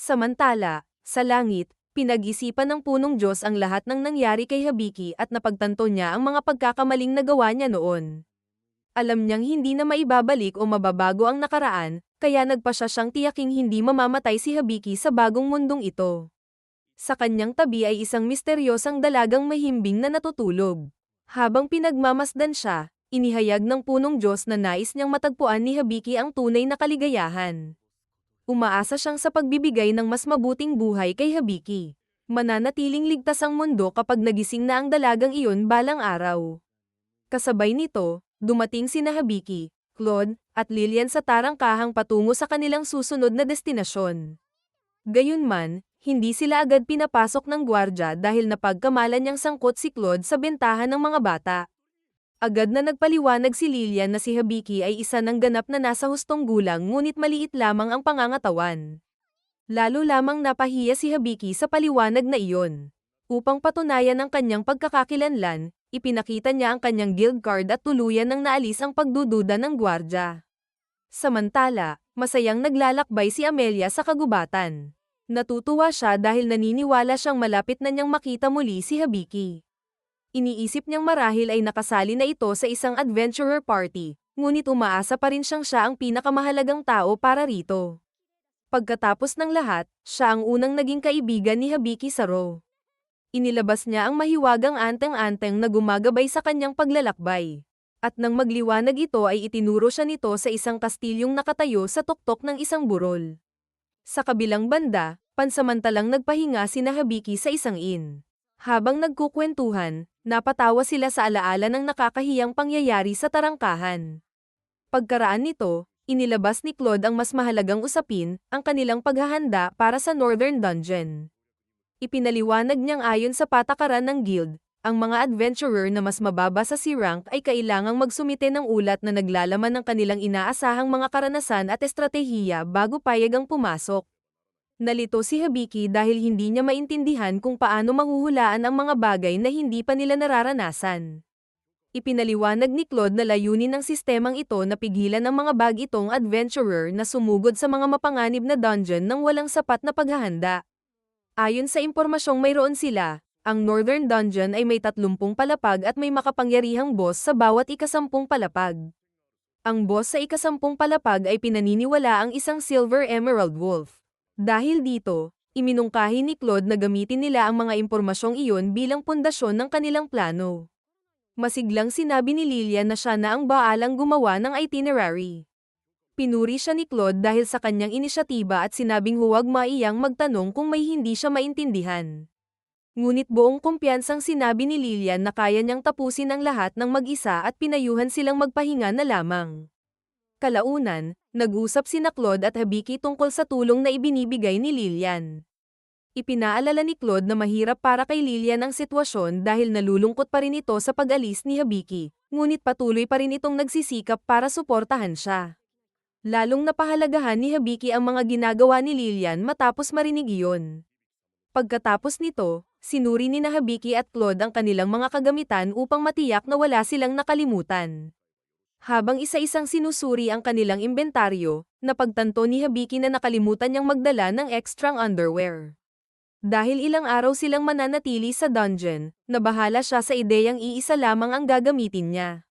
Samantala, sa langit, pinag-isipan ng punong Diyos ang lahat ng nangyari kay Habiki at napagtanto niya ang mga pagkakamaling nagawa niya noon. Alam niyang hindi na maibabalik o mababago ang nakaraan, kaya nagpasya siyang tiyaking hindi mamamatay si Habiki sa bagong mundong ito. Sa kanyang tabi ay isang misteryosang dalagang mahimbing na natutulog. Habang pinagmamasdan siya, inihayag ng punong Diyos na nais niyang matagpuan ni Habiki ang tunay na kaligayahan. Umaasa siyang sa pagbibigay ng mas mabuting buhay kay Habiki. Mananatiling ligtas ang mundo kapag nagising na ang dalagang iyon balang araw. Kasabay nito, dumating sina Habiki, Claude, at Lillian sa tarangkahang patungo sa kanilang susunod na destinasyon. Gayunman, hindi sila agad pinapasok ng gwardya dahil napagkamalan niyang sangkot si Claude sa bentahan ng mga bata. Agad na nagpaliwanag si Lillian na si Habiki ay isa ng ganap na nasa hustong gulang ngunit maliit lamang ang pangangatawan. Lalo lamang napahiya si Habiki sa paliwanag na iyon. Upang patunayan ang kanyang pagkakakilanlan, ipinakita niya ang kanyang guild card at tuluyan nang naalis ang pagdududa ng gwardya. Samantala, masayang naglalakbay si Amelia sa kagubatan. Natutuwa siya dahil naniniwala siyang malapit na niyang makita muli si Habiki. Iniisip niyang marahil ay nakasali na ito sa isang adventurer party, ngunit umaasa pa rin siyang siya ang pinakamahalagang tao para rito. Pagkatapos ng lahat, siya ang unang naging kaibigan ni Habiki sa Ro. Inilabas niya ang mahiwagang anteng-anteng na gumagabay sa kanyang paglalakbay. At nang magliwanag ito ay itinuro siya nito sa isang kastilyong nakatayo sa tuktok ng isang burol. Sa kabilang banda, pansamantalang nagpahinga sina Habiki sa isang inn. Habang nagkukwentuhan, napatawa sila sa alaala ng nakakahiyang pangyayari sa tarangkahan. Pagkaraan nito, inilabas ni Claude ang mas mahalagang usapin, ang kanilang paghahanda para sa Northern Dungeon. Ipinaliwanag niyang ayon sa patakaran ng guild, ang mga adventurer na mas mababa sa C-rank ay kailangang magsumite ng ulat na naglalaman ng kanilang inaasahang mga karanasan at estratehiya bago payagang pumasok. Nalito si Habiki dahil hindi niya maintindihan kung paano mahuhulaan ang mga bagay na hindi pa nila nararanasan. Ipinaliwanag ni Claude na layunin ng sistemang ito na pigilan ang mga bagitong adventurer na sumugod sa mga mapanganib na dungeon nang walang sapat na paghahanda. Ayon sa impormasyong mayroon sila, ang Northern Dungeon ay may 30 palapag at may makapangyarihang boss sa bawat ika-10 palapag. Ang boss sa ika-10 palapag ay pinaniniwala ang isang Silver Emerald Wolf. Dahil dito, iminungkahi ni Claude na gamitin nila ang mga impormasyong iyon bilang pundasyon ng kanilang plano. Masiglang sinabi ni Lillian na siya na ang baalang gumawa ng itinerary. Pinuri siya ni Claude dahil sa kanyang inisyatiba at sinabing huwag maiyang magtanong kung may hindi siya maintindihan. Ngunit buong kumpiyansang sinabi ni Lillian na kaya niyang tapusin ang lahat ng mag-isa at pinayuhan silang magpahinga na lamang. Kalaunan, nag-usap sina Claude at Habiki tungkol sa tulong na ibinibigay ni Lillian. Ipinaalala ni Claude na mahirap para kay Lillian ang sitwasyon dahil nalulungkot pa rin ito sa pag-alis ni Habiki, ngunit patuloy pa rin itong nagsisikap para suportahan siya. Lalong napahalagahan ni Habiki ang mga ginagawa ni Lillian matapos marinig iyon. Pagkatapos nito, sinuri ni Habiki at Claude ang kanilang mga kagamitan upang matiyak na wala silang nakalimutan. Habang isa-isang sinusuri ang kanilang imbentaryo, napagtanto ni Habiki na nakalimutan niyang magdala ng extrang underwear. Dahil ilang araw silang mananatili sa dungeon, nabahala siya sa ideyang iisa lamang ang gagamitin niya.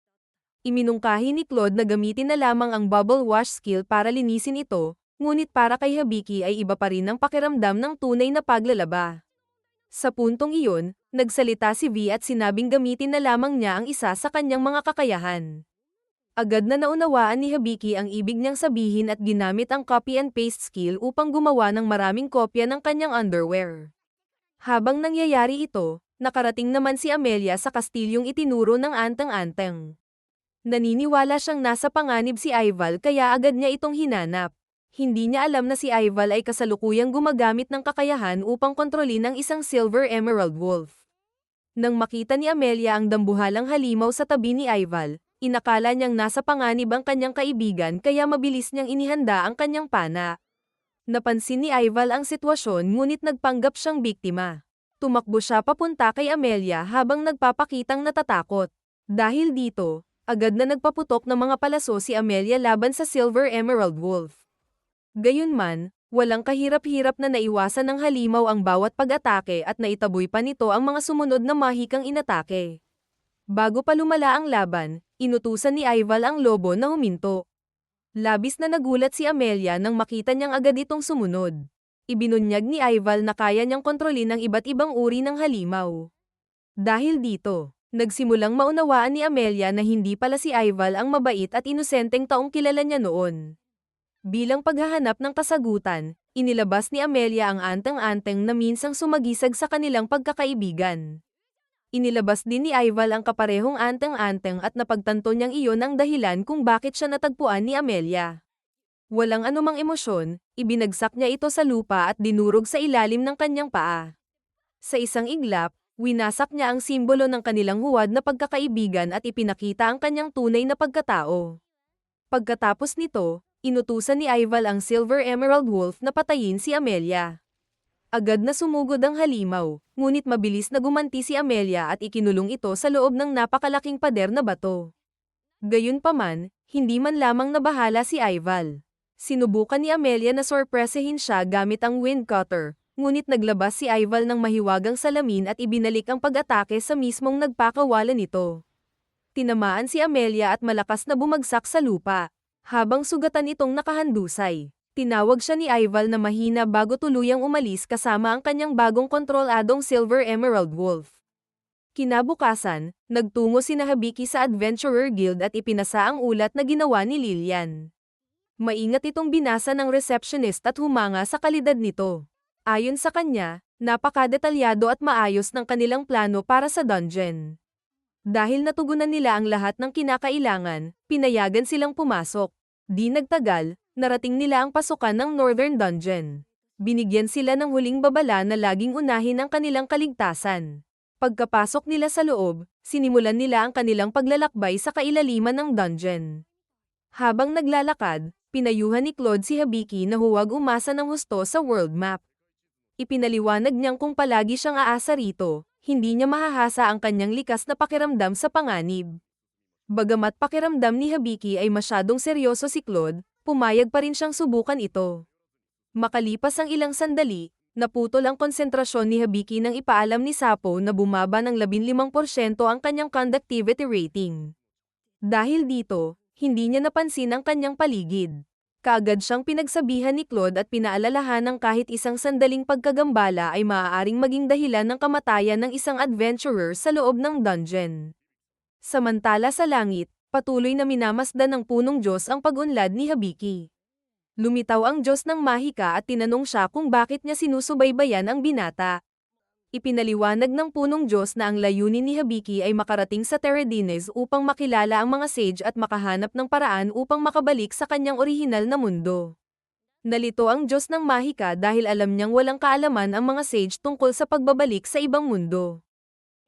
Iminungkahi ni Claude na gamitin na lamang ang bubble wash skill para linisin ito, ngunit para kay Habiki ay iba pa rin ang pakiramdam ng tunay na paglalaba. Sa puntong iyon, nagsalita si V at sinabing gamitin na lamang niya ang isa sa kanyang mga kakayahan. Agad na naunawaan ni Habiki ang ibig niyang sabihin at ginamit ang copy and paste skill upang gumawa ng maraming kopya ng kanyang underwear. Habang nangyayari ito, nakarating naman si Amelia sa kastilyong itinuro ng anteng-anteng. Naniniwala siyang nasa panganib si Ival kaya agad niya itong hinanap. Hindi niya alam na si Ival ay kasalukuyang gumagamit ng kakayahan upang kontrolin ang isang Silver Emerald Wolf. Nang makita ni Amelia ang dambuhalang halimaw sa tabi ni Ival, inakala niyang nasa panganib ang kanyang kaibigan kaya mabilis niyang inihanda ang kanyang pana. Napansin ni Ival ang sitwasyon ngunit nagpanggap siyang biktima. Tumakbo siya papunta kay Amelia habang nagpapakitang natatakot. Dahil dito, agad na nagpaputok ng mga palaso si Amelia laban sa Silver Emerald Wolf. Gayunman, Walang kahirap-hirap na naiwasan ng halimaw ang bawat pag-atake at naitaboy pa nito ang mga sumunod na mahikang inatake. Bago pa lumala ang laban, inutusan ni Ival ang lobo na huminto. Labis na nagulat si Amelia nang makita niyang agad itong sumunod. Ibinunyag ni Ival na kaya niyang kontrolin ang iba't ibang uri ng halimaw. Dahil dito, nagsimulang maunawaan ni Amelia na hindi pala si Ival ang mabait at inosenteng taong kilala niya noon. Bilang paghahanap ng kasagutan, inilabas ni Amelia ang anteng-anteng na minsang sumagisag sa kanilang pagkakaibigan. Inilabas din ni Ival ang kaparehong anteng-anteng at napagtanto niyang iyon ang dahilan kung bakit siya natagpuan ni Amelia. Walang anumang emosyon, ibinagsak niya ito sa lupa at dinurog sa ilalim ng kanyang paa. Sa isang iglap, winasak niya ang simbolo ng kanilang huwad na pagkakaibigan at ipinakita ang kanyang tunay na pagkatao. Pagkatapos nito, inutusan ni Ival ang Silver Emerald Wolf na patayin si Amelia. Agad na sumugod ang halimaw, ngunit mabilis na gumanti si Amelia at ikinulong ito sa loob ng napakalaking pader na bato. Gayunpaman, hindi man lamang nabahala si Ival. Sinubukan ni Amelia na sorpresahin siya gamit ang wind cutter, ngunit naglabas si Ival ng mahiwagang salamin at ibinalik ang pag-atake sa mismong nagpakawalan nito. Tinamaan si Amelia at malakas na bumagsak sa lupa. Habang sugatan itong nakahandusay, tinawag siya ni Ival na mahina bago tuluyang umalis kasama ang kanyang bagong kontroladong Silver Emerald Wolf. Kinabukasan, nagtungo sina Hibiki sa Adventurer Guild at ipinasa ang ulat na ginawa ni Lillian. Maingat itong binasa ng receptionist at humanga sa kalidad nito. Ayon sa kanya, napakadetalyado at maayos ng kanilang plano para sa dungeon. Dahil natugunan nila ang lahat ng kinakailangan, pinayagan silang pumasok. Di nagtagal, narating nila ang pasukan ng Northern Dungeon. Binigyan sila ng huling babala na laging unahin ang kanilang kaligtasan. Pagkapasok nila sa loob, sinimulan nila ang kanilang paglalakbay sa kailaliman ng dungeon. Habang naglalakad, pinayuhan ni Claude si Hibiki na huwag umasa ng husto sa world map. Ipinaliwanag niyang kung palagi siyang aasa rito, hindi niya mahahasa ang kanyang likas na pakiramdam sa panganib. Bagamat pakiramdam ni Hibiki ay masyadong seryoso si Claude, pumayag pa rin siyang subukan ito. Makalipas ang ilang sandali, naputol ang konsentrasyon ni Hibiki nang ipaalam ni Sapo na bumaba ng 15% ang kanyang conductivity rating. Dahil dito, hindi niya napansin ang kanyang paligid. Kaagad siyang pinagsabihan ni Claude at pinaalalahan ng kahit isang sandaling pagkagambala ay maaaring maging dahilan ng kamatayan ng isang adventurer sa loob ng dungeon. Samantala sa langit, patuloy na minamasdan ng punong Diyos ang pag-unlad ni Hibiki. Lumitaw ang Diyos ng mahika at tinanong siya kung bakit niya sinusubaybayan ang binata. Ipinaliwanag ng punong Diyos na ang layunin ni Hibiki ay makarating sa Teredines upang makilala ang mga sage at makahanap ng paraan upang makabalik sa kanyang orihinal na mundo. Nalito ang Diyos ng mahika dahil alam niyang walang kaalaman ang mga sage tungkol sa pagbabalik sa ibang mundo.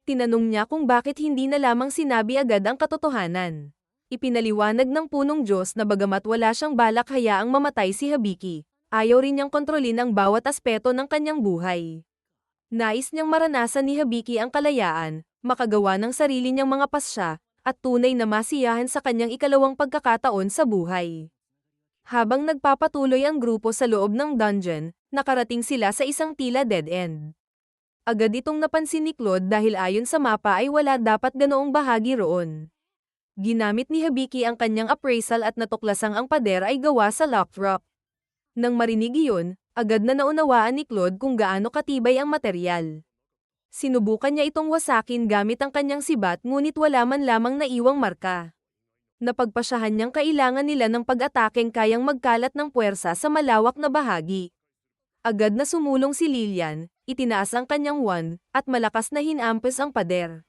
Tinanong niya kung bakit hindi na lamang sinabi agad ang katotohanan. Ipinaliwanag ng punong Diyos na bagamat wala siyang balak hayaang mamatay si Hibiki, ayaw rin niyang kontrolin ang bawat aspeto ng kanyang buhay. Nais niyang maranasan ni Hibiki ang kalayaan, makagawa ng sarili niyang mga pasya, at tunay na masiyahan sa kanyang ikalawang pagkakataon sa buhay. Habang nagpapatuloy ang grupo sa loob ng dungeon, nakarating sila sa isang tila dead end. Agad itong napansin ni Claude dahil ayon sa mapa ay wala dapat ganoong bahagi roon. Ginamit ni Hibiki ang kanyang appraisal at natuklasang ang pader ay gawa sa locked rock. Nang marinig iyon, agad na naunawaan ni Claude kung gaano katibay ang materyal. Sinubukan niya itong wasakin gamit ang kanyang sibat ngunit wala man lamang naiwang marka. Napagpasyahan niyang kailangan nila ng pag-atakeng kayang magkalat ng puwersa sa malawak na bahagi. Agad na sumulong si Lillian, itinaas ang kanyang wand, at malakas na hinampes ang pader.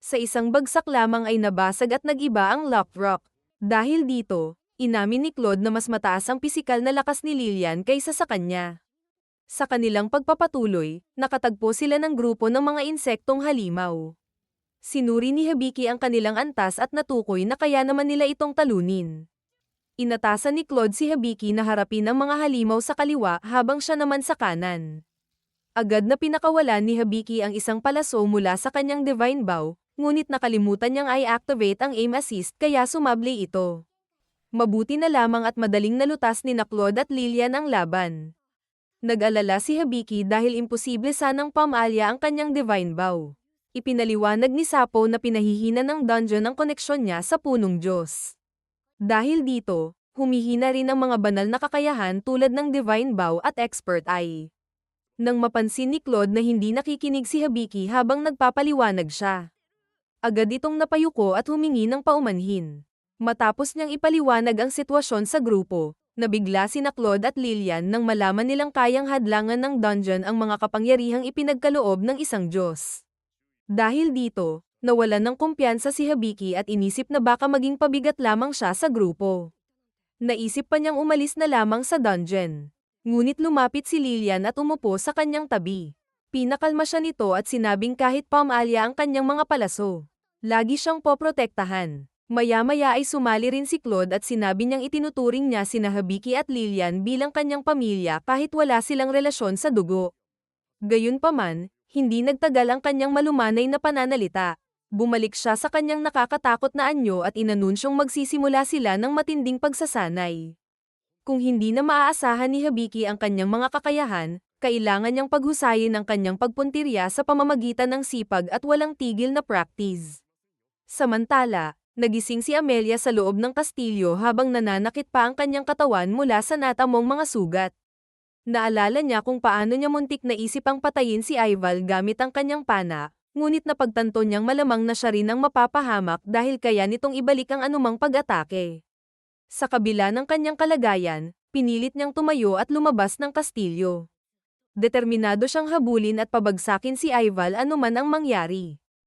Sa isang bagsak lamang ay nabasag at nag-iba ang locked rock. Dahil dito, inamin ni Claude na mas mataas ang pisikal na lakas ni Lillian kaysa sa kanya. Sa kanilang pagpapatuloy, nakatagpo sila ng grupo ng mga insektong halimaw. Sinuri ni Hibiki ang kanilang antas at natukoy na kaya naman nila itong talunin. Inatasan ni Claude si Hibiki na harapin ang mga halimaw sa kaliwa habang siya naman sa kanan. Agad na pinakawalan ni Hibiki ang isang palaso mula sa kanyang divine bow, ngunit nakalimutan niyang i-activate ang aim assist kaya sumabli ito. Mabuti na lamang at madaling nalutas ni Claude at Lillian ang laban. Nag-alala si Hibiki dahil imposible sanang pamalya ang kanyang divine vow. Ipinaliwanag ni Sapo na pinahihina ng dungeon ang koneksyon niya sa punong Diyos. Dahil dito, humihina rin ang mga banal na kakayahan tulad ng divine vow at expert eye. Nang mapansin ni Claude na hindi nakikinig si Hibiki habang nagpapaliwanag siya, agad itong napayuko at humingi ng paumanhin. Matapos niyang ipaliwanag ang sitwasyon sa grupo, nabigla sina Claude at Lillian nang malaman nilang kayang hadlangan ng dungeon ang mga kapangyarihang ipinagkaloob ng isang Diyos. Dahil dito, nawalan ng kumpiyansa si Hibiki at inisip na baka maging pabigat lamang siya sa grupo. Naisip pa niyang umalis na lamang sa dungeon. Ngunit lumapit si Lillian at umupo sa kanyang tabi. Pinakalma siya nito at sinabing kahit pamalya ang kanyang mga palaso, lagi siyang poprotektahan. Maya-maya ay sumali rin si Claude at sinabi niyang itinuturing niya sina Hibiki at Lillian bilang kanyang pamilya kahit wala silang relasyon sa dugo. Gayunpaman, hindi nagtagal ang kanyang malumanay na pananalita. Bumalik siya sa kanyang nakakatakot na anyo at inanunsyong magsisimula sila ng matinding pagsasanay. Kung hindi na maaasahan ni Hibiki ang kanyang mga kakayahan, kailangan niyang paghusayin ang kanyang pagpuntirya sa pamamagitan ng sipag at walang tigil na practice. Samantala, nagising si Amelia sa loob ng kastilyo habang nananakit pa ang kanyang katawan mula sa natamong mga sugat. Naalala niya kung paano niya muntik na isipang patayin si Ival gamit ang kanyang pana, ngunit napagtanto niyang malamang na siya rin ang mapapahamak dahil kaya nitong ibalik ang anumang pag-atake. Sa kabila ng kanyang kalagayan, pinilit niyang tumayo at lumabas ng kastilyo. Determinado siyang habulin at pabagsakin si Ival anuman ang mangyari.